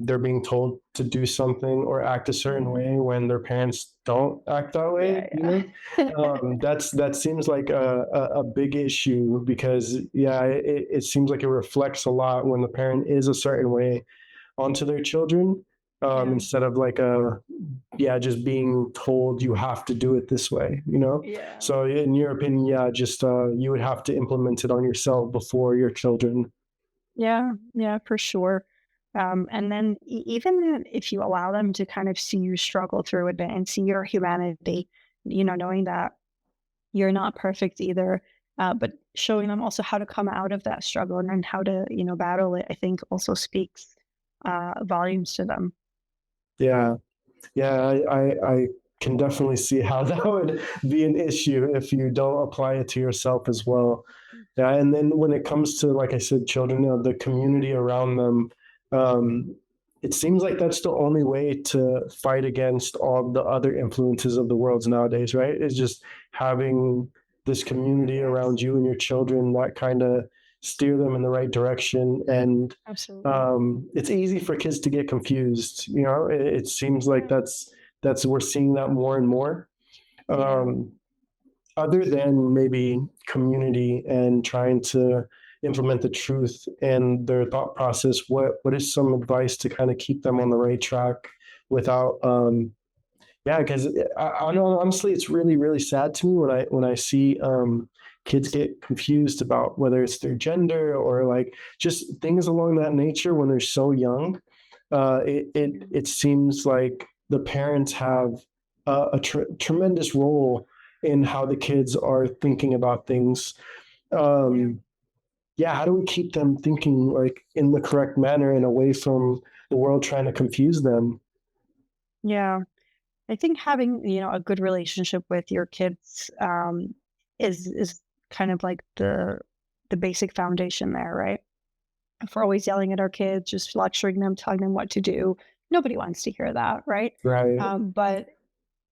they're being told to do something or act a certain Mm. way when their parents don't act that way. Yeah, yeah. That seems like a big issue because yeah, it seems like it reflects a lot when the parent is a certain way onto their children, Yeah. instead of like yeah, just being told you have to do it this way. Yeah. So in your opinion, yeah, just you would have to implement it on yourself before your children. Yeah, yeah, for sure. And then even if you allow them to kind of see you struggle through it and see your humanity, knowing that you're not perfect either, but showing them also how to come out of that struggle and then how to, battle it, I think also speaks volumes to them. Yeah. Yeah, I can definitely see how that would be an issue if you don't apply it to yourself as well. Yeah, and then when it comes to, like I said, children, the community around them, um, it seems like that's the only way to fight against all the other influences of the world nowadays, right? Is just having this community around Yes, you and your children that kind of steer them in the right direction. And absolutely. it's easy for kids to get confused. It seems like Yeah, that's we're seeing that more and more. yeah, Um, Other than maybe community and trying to implement the truth and their thought process, what is some advice to kind of keep them on the right track without yeah, because I know honestly it's really really sad to me when I see kids get confused about whether it's their gender or like just things along that nature when they're so young. yeah, It seems like the parents have tremendous role in how the kids are thinking about things. yeah. Um, yeah, how do we keep them thinking like in the correct manner and away from the world trying to confuse them? Yeah. I think having, a good relationship with your kids is kind of like the basic foundation there, right? If we're always yelling at our kids, just lecturing them, telling them what to do, nobody wants to hear that, right? Right. But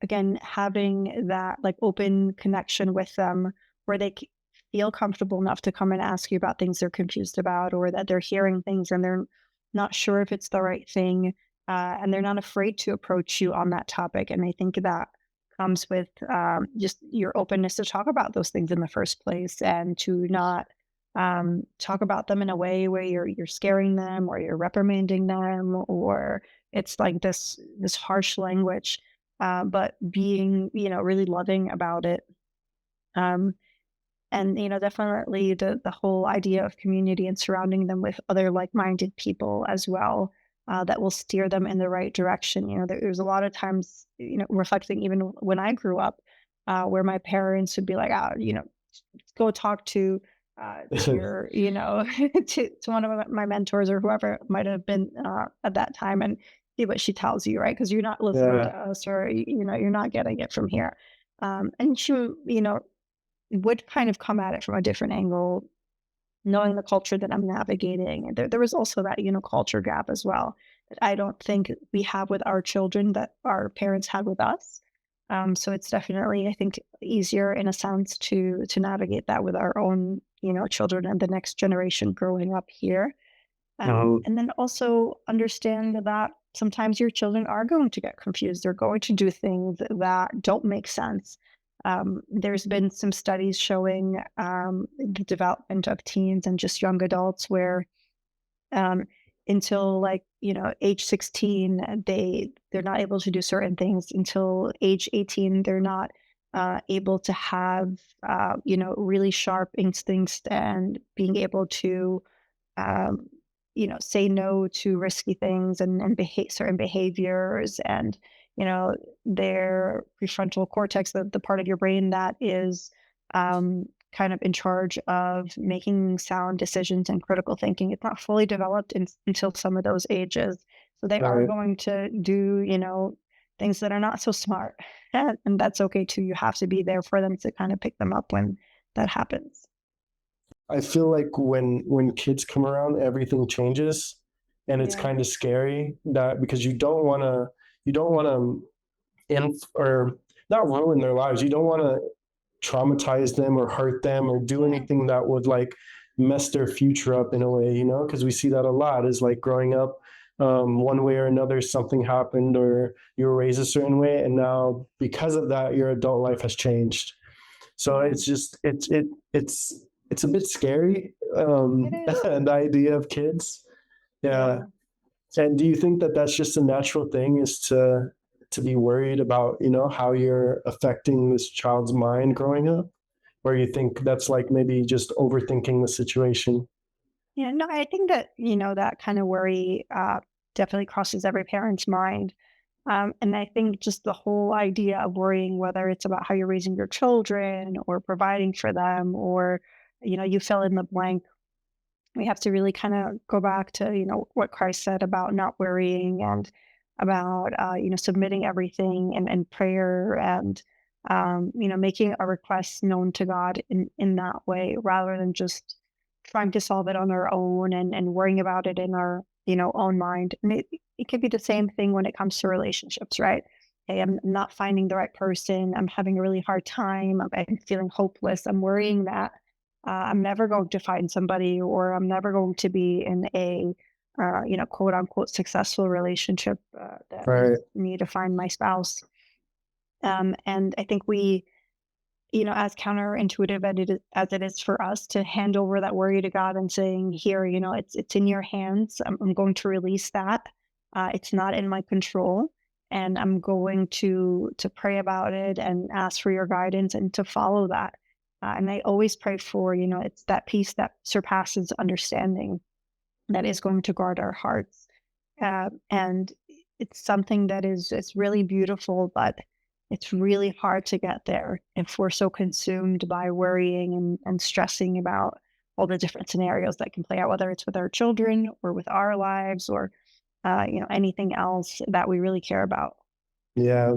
again, having that like open connection with them where feel comfortable enough to come and ask you about things they're confused about or that they're hearing things and they're not sure if it's the right thing. And they're not afraid to approach you on that topic. And I think that comes with just your openness to talk about those things in the first place and to not talk about them in a way where you're scaring them or you're reprimanding them or it's like this harsh language, but being, really loving about it. Um, and, definitely the whole idea of community and surrounding them with other like-minded people as well, that will steer them in the right direction. There's a lot of times, reflecting even when I grew up, where my parents would be like, go talk to your, to one of my mentors or whoever it might have been at that time and see what she tells you, right? Because you're not listening to Yeah. us or, you're not getting it from here. And she, would kind of come at it from a different angle, knowing the culture that I'm navigating. And there was also that, culture gap as well that I don't think we have with our children that our parents had with us. So it's definitely, I think, easier in a sense to navigate that with our own, children and the next generation growing up here. Mhm. And then also understand that sometimes your children are going to get confused. They're going to do things that don't make sense. There's been some studies showing the development of teens and just young adults where um, until like age 16 they're not able to do certain things until age 18 they're not able to have really sharp instincts and being able to um, say no to risky things and certain behaviors and, their prefrontal cortex, the part of your brain that is kind of in charge of making sound decisions and critical thinking. It's not fully developed until some of those ages. So they are Right. going to do, things that are not so smart. And that's okay too. You have to be there for them to kind of pick them up when that happens. I feel like when kids come around, everything changes, and it's Yeah. kind of scary that because you don't want to or not ruin their lives. You don't want to traumatize them or hurt them or do Yeah. anything that would like mess their future up in a way, because we see that a lot is like growing up one way or another, something happened or you were raised a certain way. And now because of that, your adult life has changed. So Yeah. it's just, it's a bit scary. It is. The idea of kids. Yeah. Yeah. And do you think that that's just a natural thing is to be worried about, how you're affecting this child's mind growing up? Or you think that's like maybe just overthinking the situation? Yeah, no, I think that, that kind of worry definitely crosses every parent's mind. And I think just the whole idea of worrying, whether it's about how you're raising your children or providing for them, or, you fill in the blank, we have to really kind of go back to, what Christ said about not worrying, and about, submitting everything and prayer, and, making our requests known to God in that way, rather than just trying to solve it on our own, and worrying about it in our, own mind. And it could be the same thing when it comes to relationships, right? Hey, I'm not finding the right person. I'm having a really hard time. I'm feeling hopeless. I'm worrying that I'm never going to find somebody, or I'm never going to be in a, quote unquote successful relationship that leads Right. me to find my spouse. And I think we, as counterintuitive as it is for us to hand over that worry to God and saying, "Here, it's in your hands. I'm going to release that. It's not in my control, and I'm going to pray about it and ask for your guidance and to follow that." And I always pray for, it's that peace that surpasses understanding that is going to guard our hearts. And it's something that is it's really beautiful, but it's really hard to get there if we're so consumed by worrying and stressing about all the different scenarios that can play out, whether it's with our children or with our lives, or anything else that we really care about. Yeah.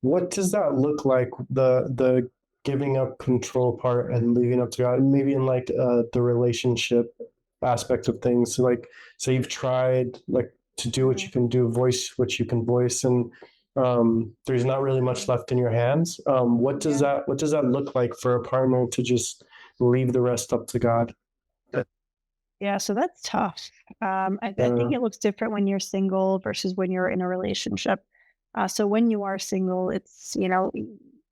What does that look like? The giving up control part and leaving up to God, maybe in like the relationship aspect of things. So like, so you've tried like to do what Mhm. you can do, voice what you can voice, and there's not really much left in your hands. Yeah. What does that look like for a partner to just leave the rest up to God? Yeah, so that's tough. I think Uh, it looks different when you're single versus when you're in a relationship. So when you are single, it's,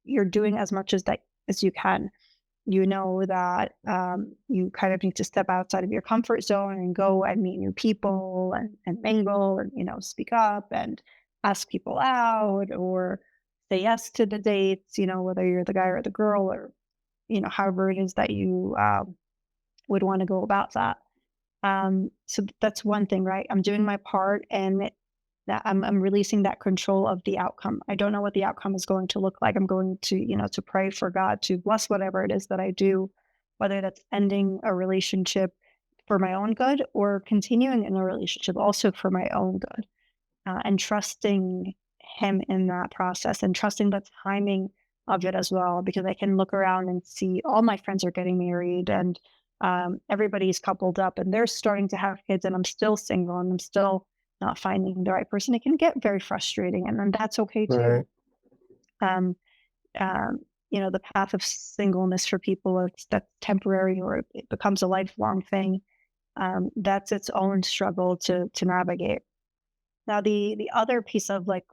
you're doing as much as you can. You know that you kind of need to step outside of your comfort zone and go and meet new people, and mingle, and, speak up and ask people out, or say yes to the dates, whether you're the guy or the girl, or, however it is that you would want to go about that. So that's one thing, right? I'm doing my part, and that I'm releasing that control of the outcome. I don't know what the outcome is going to look like. I'm going to, to pray for God to bless whatever it is that I do, whether that's ending a relationship for my own good, or continuing in a relationship also for my own good, and trusting Him in that process, and trusting the timing of it as well, because I can look around and see all my friends are getting married, and everybody's coupled up and they're starting to have kids, and I'm still single and I'm still not finding the right person. It can get very frustrating, and then that's okay too. right. Um, the path of singleness for people, that's temporary, or it becomes a lifelong thing. That's its own struggle to navigate. Now, the other piece of, like,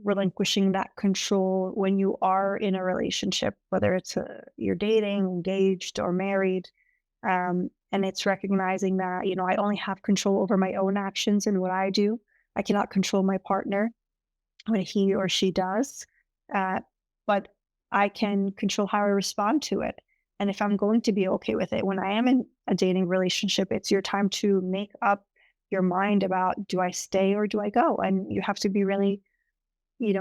relinquishing that control when you are in a relationship, whether it's you're dating, engaged, or married, and it's recognizing that, I only have control over my own actions and what I do. I cannot control my partner, what he or she does, uh, but I can control how I respond to it. And if I'm going to be okay with it, when I am in a dating relationship, it's your time to make up your mind about, do I stay or do I go? And you have to be really,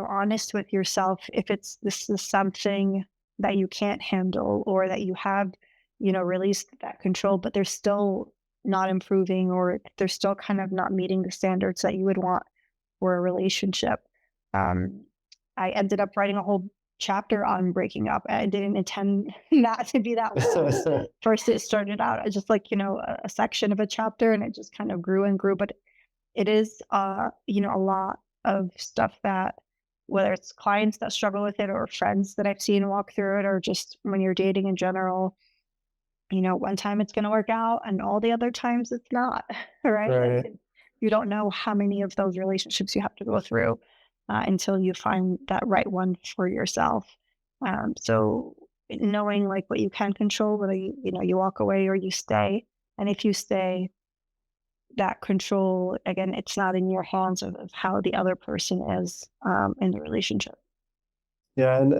honest with yourself if this is something that you can't handle, or that you have, released that control, but they're still not improving, or they're still kind of not meeting the standards that you would want for a relationship. Um, I ended up writing a whole chapter on breaking up. I didn't intend that to be that long. First, it started out as just like, a section of a chapter, and it just kind of grew and grew. But it is, a lot of stuff that, whether it's clients that struggle with it, or friends that I've seen walk through it, or just when you're dating in general, one time it's going to work out and all the other times it's not, right? Like, Right. you don't know how many of those relationships you have to go through until you find that right one for yourself. So knowing, like, what you can control, whether you walk away or you stay, and if you stay, that control, again, it's not in your hands of how the other person is in the relationship. Yeah, and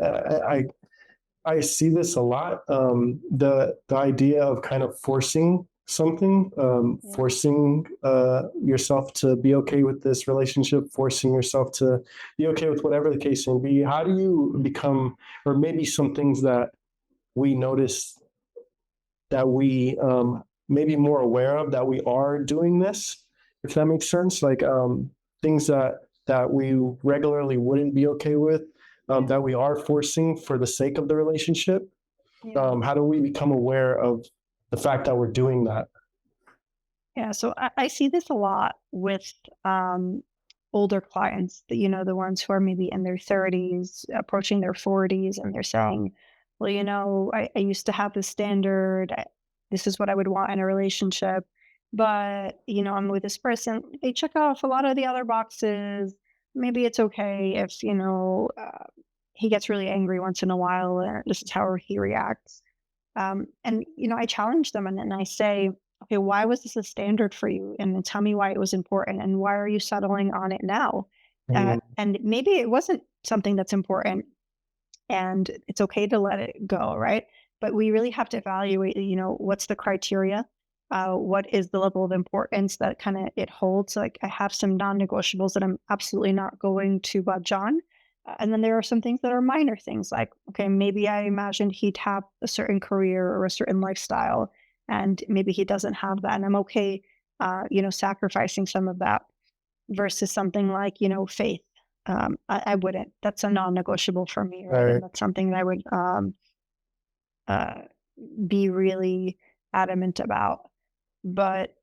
I see this a lot. The idea of kind of forcing something, Yeah. forcing yourself to be okay with this relationship, forcing yourself to be okay with whatever the case may be. How do you become, or maybe some things that we notice that we maybe more aware of that we are doing this, if that makes sense, like things that we regularly wouldn't be okay with, Yeah. that we are forcing for the sake of the relationship. Yeah. How do we become aware of the fact that we're doing that? Yeah, so I see this a lot with older clients, the ones who are maybe in their 30s, approaching their 40s, and they're saying, well, I used to have this standard. This is what I would want in a relationship. But, I'm with this person. They check off a lot of the other boxes. Maybe it's okay if, he gets really angry once in a while, or this is how he reacts. And I challenge them and then I say, okay, why was this a standard for you? And then tell me why it was important and why are you settling on it now? Mm, And maybe it wasn't something that's important and it's okay to let it go, right? But we really have to evaluate, what's the criteria? What is the level of importance that kind of it holds? Like I have some non-negotiables that I'm absolutely not going to budge on. And then there are some things that are minor things like, okay, maybe I imagined he'd have a certain career or a certain lifestyle, and maybe he doesn't have that. And I'm okay, sacrificing some of that versus something like, faith. I wouldn't. That's a non-negotiable for me, right? And right, that's something that I would uh, be really adamant about. But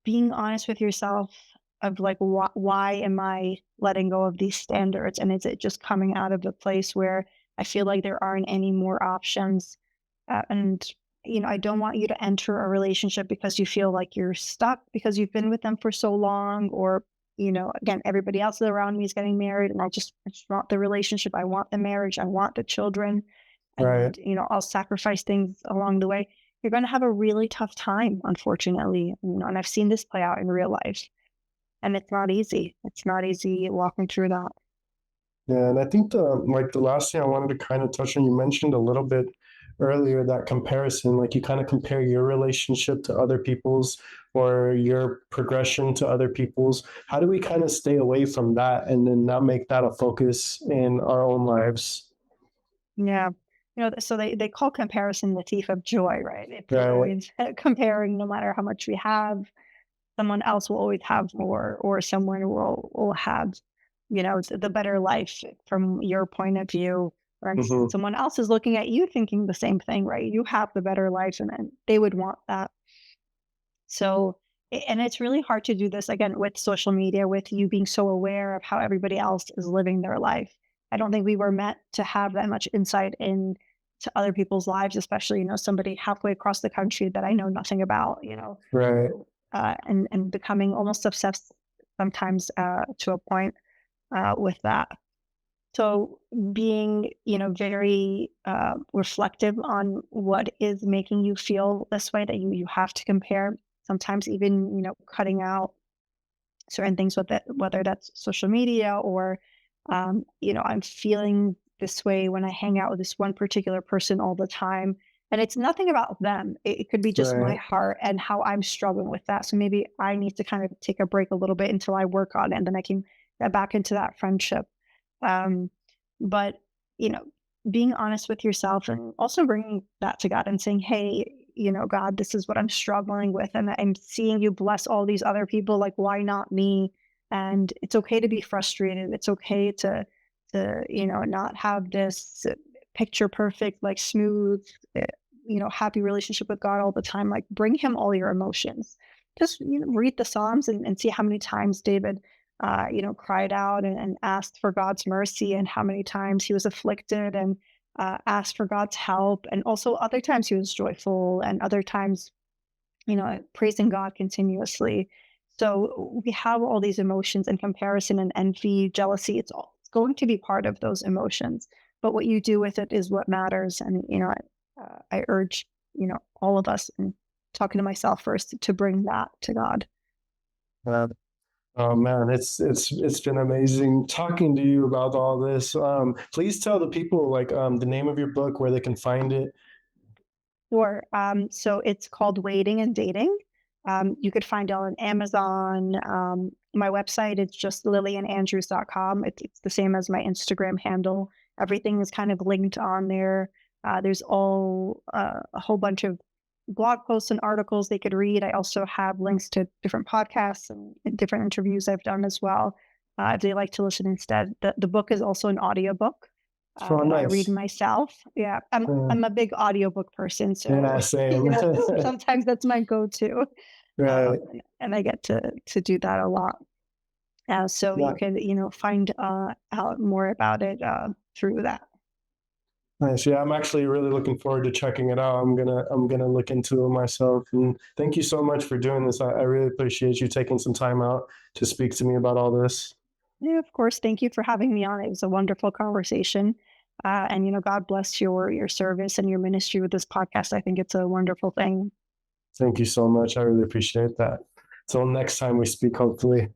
being honest with yourself of like, why am I letting go of these standards? And is it just coming out of a place where I feel like there aren't any more options? And I don't want you to enter a relationship because you feel like you're stuck because you've been with them for so long, or again, everybody else around me is getting married, and I just want the relationship. I want the marriage. I want the children, right. and I'll sacrifice things along the way. You're going to have a really tough time, unfortunately. And I've seen this play out in real life, and it's not easy. It's not easy walking through that. Yeah, and I think the last thing I wanted to kind of touch on, you mentioned a little bit earlier that comparison, like you kind of compare your relationship to other people's or your progression to other people's. How do we kind of stay away from that and then not make that a focus in our own lives? Yeah. So they call comparison the thief of joy, right? It's Right. always comparing. No matter how much we have, someone else will always have more, or someone will have, the better life from your point of view. Or Hmm. someone else is looking at you thinking the same thing, right? You have the better life, and then they would want that. So, and it's really hard to do this again with social media, with you being so aware of how everybody else is living their life. I don't think we were meant to have that much insight into other people's lives, especially, somebody halfway across the country that I know nothing about, Right. and becoming almost obsessed sometimes to a point with that. So being, very reflective on what is making you feel this way, that you have to compare. Sometimes even, cutting out certain things with it, whether that's social media or, I'm feeling this way when I hang out with this one particular person all the time. And it's nothing about them. It could be just my Right. heart and how I'm struggling with that. So maybe I need to kind of take a break a little bit until I work on it, and then I can get back into that friendship. Um, but, you know, being honest with yourself and also bringing that to God and saying, hey, God, this is what I'm struggling with. And I'm seeing you bless all these other people. Like, why not me? And it's okay to be frustrated. It's okay to, not have this picture perfect, like smooth, uh, happy relationship with God all the time. Like, bring him all your emotions. Just, read the Psalms and see how many times David cried out and asked for God's mercy, and how many times he was afflicted and asked for God's help. And also other times he was joyful, and other times, praising God continuously. So we have all these emotions, and comparison and envy, jealousy, it's going to be part of those emotions. But what you do with it is what matters. And, I urge, all of us, and talking to myself first, to bring that to God. Uh, oh man, it's been amazing talking to you about all this. Please tell the people like the name of your book, where they can find it. Sure. So it's called Waiting and Dating. You could find it on Amazon. My website is just lilyanandrews.com. It's the same as my Instagram handle. Everything is kind of linked on there. There's a whole bunch of blog posts and articles they could read. I also have links to different podcasts and different interviews I've done as well. If they like to listen instead, the book is also an audiobook So that I read nice. myself. Yeah, Yeah, I'm a big audiobook person, so yeah, same. sometimes that's my go-to, Right. and I get to do that a lot. So you Yeah. can find out more about it through that. Nice. Yeah, I'm actually really looking forward to checking it out. I'm gonna look into it myself. And thank you so much for doing this. I really appreciate you taking some time out to speak to me about all this. Yeah, of course. Thank you for having me on. It was a wonderful conversation, and God bless your service and your ministry with this podcast. I think it's a wonderful thing. Thank you so much. I really appreciate that. Till next time we speak, hopefully.